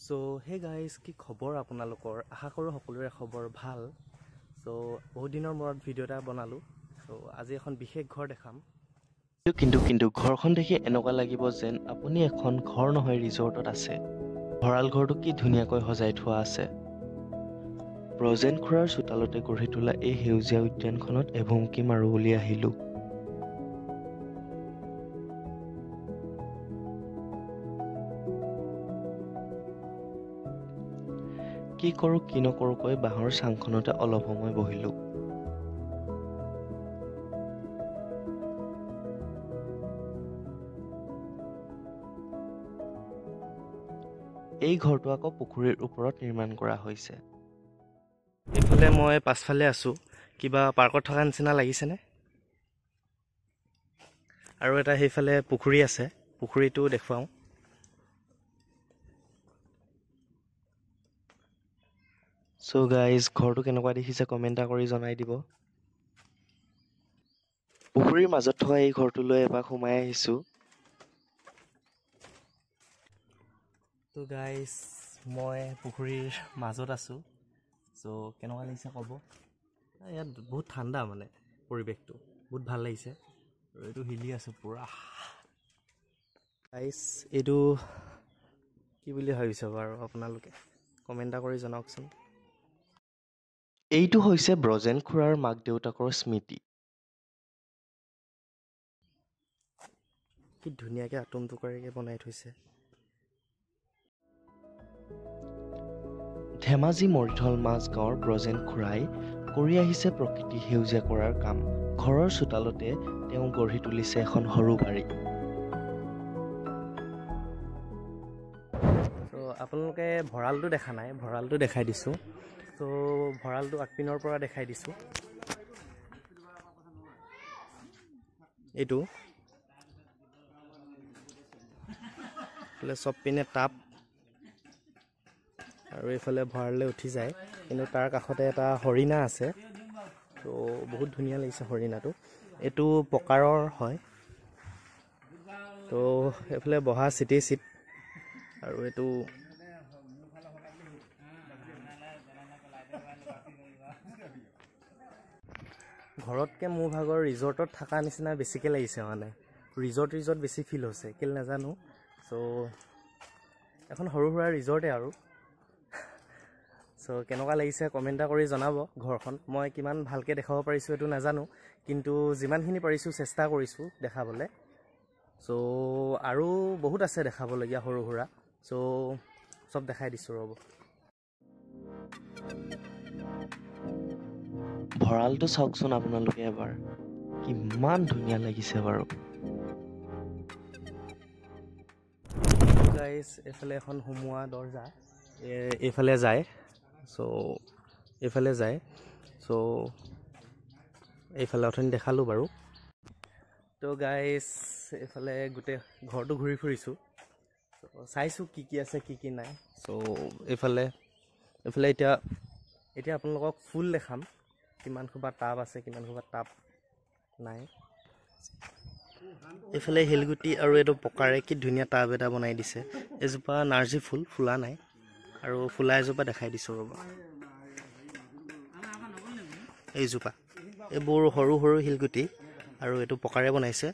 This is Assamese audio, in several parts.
সো হে গাইজ কি খবৰ আপোনালোকৰ আশা কৰোঁ সকলোৰে খবৰ ভাল সো বহুত দিনৰ মূৰত ভিডিঅ' এটা বনালোঁ সো আজি এখন বিশেষ ঘৰ দেখাম কিন্তু ঘৰখন দেখি এনেকুৱা লাগিব যেন আপুনি এখন ঘৰ নহয় ৰিজৰ্টত আছে ভঁৰাল ঘৰটো কি ধুনীয়াকৈ সজাই থোৱা আছে ব্ৰজেন খুৰাৰ চোতালতে গঢ়ি তোলা এই সেউজীয়া উদ্যানখনত এভুমুকি মাৰো বুলি আহিলোঁ কি কৰোঁ কি নকৰোঁকৈ বাঁহৰ চাংখনতে অলপ সময় বহিলোঁ এই ঘৰটো আকৌ পুখুৰীৰ ওপৰত নিৰ্মাণ কৰা হৈছে এইফালে মই পাছফালে আছোঁ কিবা পাৰ্কত থকা নিচিনা লাগিছেনে আৰু এটা সেইফালে পুখুৰী আছে পুখুৰীটো দেখুৱাওঁ সো গাইজ ঘৰটো কেনেকুৱা দেখিছে কমেণ্ট কৰি জনাই দিব পুখুৰীৰ মাজত থকা এই ঘৰটোলৈ এপাক সোমাই আহিছোঁ তো গাইজ মই পুখুৰীৰ মাজত আছোঁ সো কেনেকুৱা লাগিছে ক'ব ইয়াত বহুত ঠাণ্ডা মানে পৰিৱেশটো বহুত ভাল লাগিছে আৰু এইটো হিলি আছে পুৰা গাইজ এইটো কি বুলি ভাবিছে বাৰু আপোনালোকে কমেণ্ট কৰি জনাওকচোন এইটো হৈছে ব্ৰজেন খুৰাৰ মাক দেউতাকৰ স্মৃতি কি ধুনীয়াকৈ আটোম টোকাৰিকৈ বনাই থৈছে ধেমাজি মৰিধল মাজগাঁৱৰ ব্ৰজেন খুৰাই কৰি আহিছে প্ৰকৃতি সেউজীয়া কৰাৰ কাম ঘৰৰ চোতালতে তেওঁ গঢ়ি তুলিছে এখন সৰু বাৰী তো আপোনালোকে ভঁৰালটো দেখা নাই ভঁৰালটো দেখাই দিছোঁ তো ভঁৰালটো আগপিনৰ পৰা দেখাই দিছোঁ এইটো চব পিনে টাব আৰু এইফালে ভঁৰাললৈ উঠি যায় কিন্তু তাৰ কাষতে এটা হৰিণা আছে তো বহুত ধুনীয়া লাগিছে হৰিণাটো এইটো পকাৰৰ হয় তো এইফালে বহা চিটেই চিট আৰু এইটো ঘৰতকৈ মোৰ ভাগৰ ৰিজৰ্টত থকা নিচিনা বেছিকৈ লাগিছে মানে ৰিজৰ্ট বেছি ফিল হৈছে কেলৈ নাজানো চ' এখন সৰু সুৰা ৰিজৰ্টে আৰু চ' কেনেকুৱা লাগিছে কমেণ্ট কৰি জনাব ঘৰখন মই কিমান ভালকৈ দেখাব পাৰিছোঁ এইটো নাজানো কিন্তু যিমানখিনি পাৰিছোঁ চেষ্টা কৰিছোঁ দেখাবলৈ চ' আৰু বহুত আছে দেখাবলগীয়া সৰু সুৰা চ' চব দেখাই দিছোঁ ৰ'ব ভঁৰালটো চাওকচোন আপোনালোকে এবাৰ কিমান ধুনীয়া লাগিছে বাৰু গাইজ এইফালে এখন সোমোৱা দৰ্জা এইফালে যায় চ' এইফালে যায় চ' এইফালে অথনি দেখালোঁ বাৰু তো গাইজ এইফালে গোটেই ঘৰটো ঘূৰি ফুৰিছোঁ চাইছোঁ কি কি আছে কি কি নাই চ' এইফালে এতিয়া আপোনালোকক ফুল দেখাম কিমান সোপা টাব আছে কিমান সোপা টাব নাই এইফালে শিলগুটি আৰু এইটো পকাৰে কি ধুনীয়া টাব এটা বনাই দিছে এজোপা নাৰ্জী ফুল ফুলা নাই আৰু ফুলা এজোপা দেখাই দিছোঁ ৰ'ব এইজোপা এইবোৰ সৰু সৰু শিলগুটি আৰু এইটো পকাৰে বনাইছে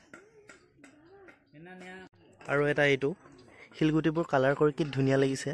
আৰু এটা এইটো শিলগুটিবোৰ কালাৰ কৰি কি ধুনীয়া লাগিছে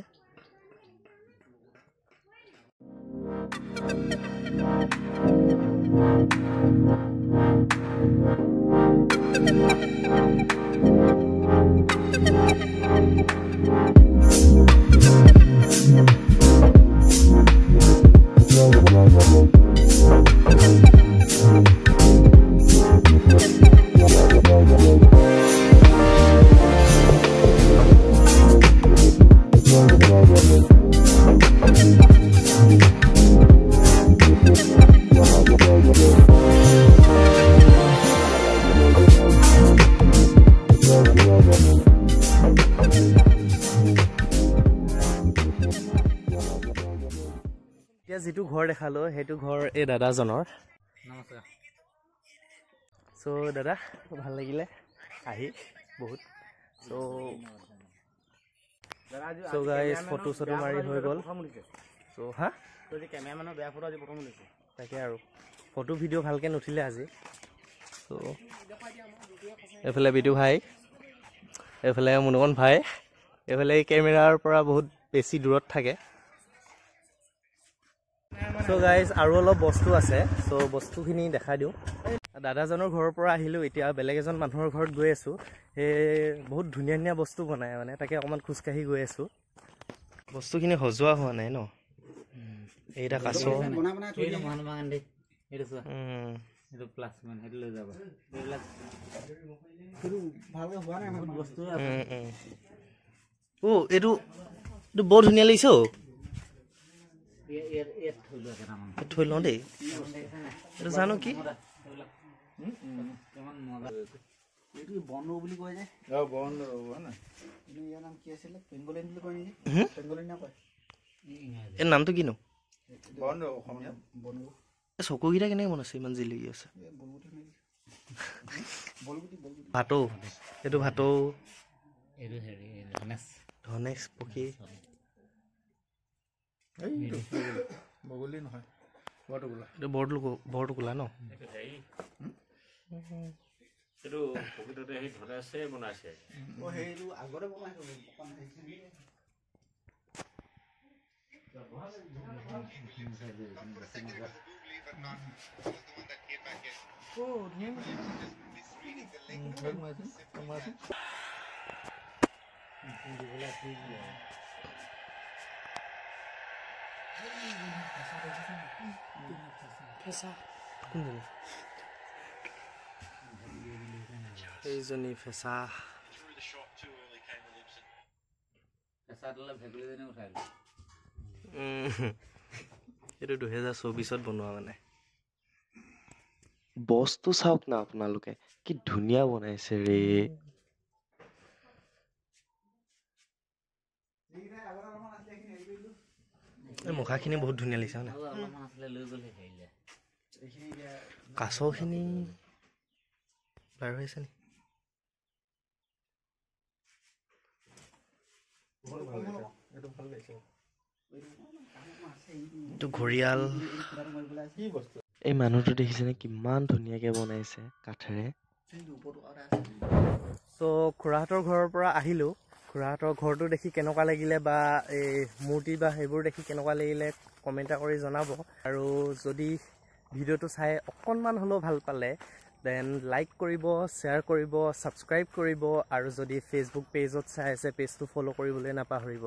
এতিয়া যিটো ঘৰ দেখালো সেইটো ঘৰ এই দাদাজনৰ নমস্কাৰ চ' দাদা ভাল লাগিলে আহি বহুত চ' So guys, photo soto mari hoi gol. So ha? To the cameraman bear photo aji prothom লৈছে তাকে আৰু ফটো ভিডিও ভালকে নুঠিলে আজি সো এফালে বিদু ভাই এফালে মুনগন ভাই এফালে কেমেৰাৰ পৰা বহুত বেছি দূৰত থাকে সো গাইজ আৰু অলপ বস্তু আছে সো বস্তুখিনি দেখাই দিওঁ দাদাজনৰ ঘৰৰ পৰা আহিলো এতিয়া বেলেগ এজন মানুহৰ ঘৰত গৈ আছো হে বহুত ধুনীয়া ধুনীয়া বস্তু বনায় মানে তাকে অকমান খুচকাহি গৈ আছো বস্তুখিনি হজোৱা হোৱা নাই ন এইটা কাছো বনা বনা থৈ দিম মান মান দে এটো চোৱা এটো প্লাস মান হেটো লৈ যাব এইবিলাক কিৰু ভালকে হোৱা নাই বহুত বস্তু আছে ও এটো বহুত ধুনীয়া লাগিছে ও থৈ লওঁ দেই এইটো জানো কি কেমন মজা এইটো বন্ধ বুলি কয় যে বন্ধ না ইয়াৰ নাম কি আছিল পেঙ্গোলিন বুলি কয় নেকি পেঙ্গোলিন না কয় এর নামটো কিনো বন্ধ অসমীয়া বন্ধ চকুগিটা কেনে মন আছে ইমান জিলিগি আছে ভাটো এইটো ভাটো এইটো হেৰি ধনেশ পক্ষী এইটো বগলি নহয় বৰটোকোলা এইটো বৰটোকোলা ন এইটো পক্ষীটোতে সেই ধনেশে বনাইছে ও হেইটো আগৰে বনাইছে এইজনী ফেঁচা এইটো 2024 বনোৱা মানে বস্তু চাওক না আপোনালোকে কি ধুনীয়া বনাইছে ৰে মুখাখিনি বহুত ধুনীয়া লাগিছে না কাছখিনি বাৰ হৈছে নি এইটো ঘৰিয়াল এই মানুহটো দেখিছেনে কিমান ধুনীয়াকে বনাইছে কাঠেৰে সো খুৰাহঁতৰ ঘৰৰ পৰা আহিলো খুৰাহঁতৰ ঘৰটো দেখি কেনেকুৱা লাগিলে বা এই মূৰ্তি বা সেইবোৰ দেখি কেনেকুৱা লাগিলে কমেণ্ট কৰি জনাব আৰু যদি ভিডিঅ'টো চাই অকণমান হ'লেও ভাল পালে দেন লাইক কৰিব শ্বেয়াৰ কৰিব ছাবস্ক্ৰাইব কৰিব আৰু যদি ফেচবুক পেজত চাই আছে পেজটো ফ'ল' কৰিবলৈ নাপাহৰিব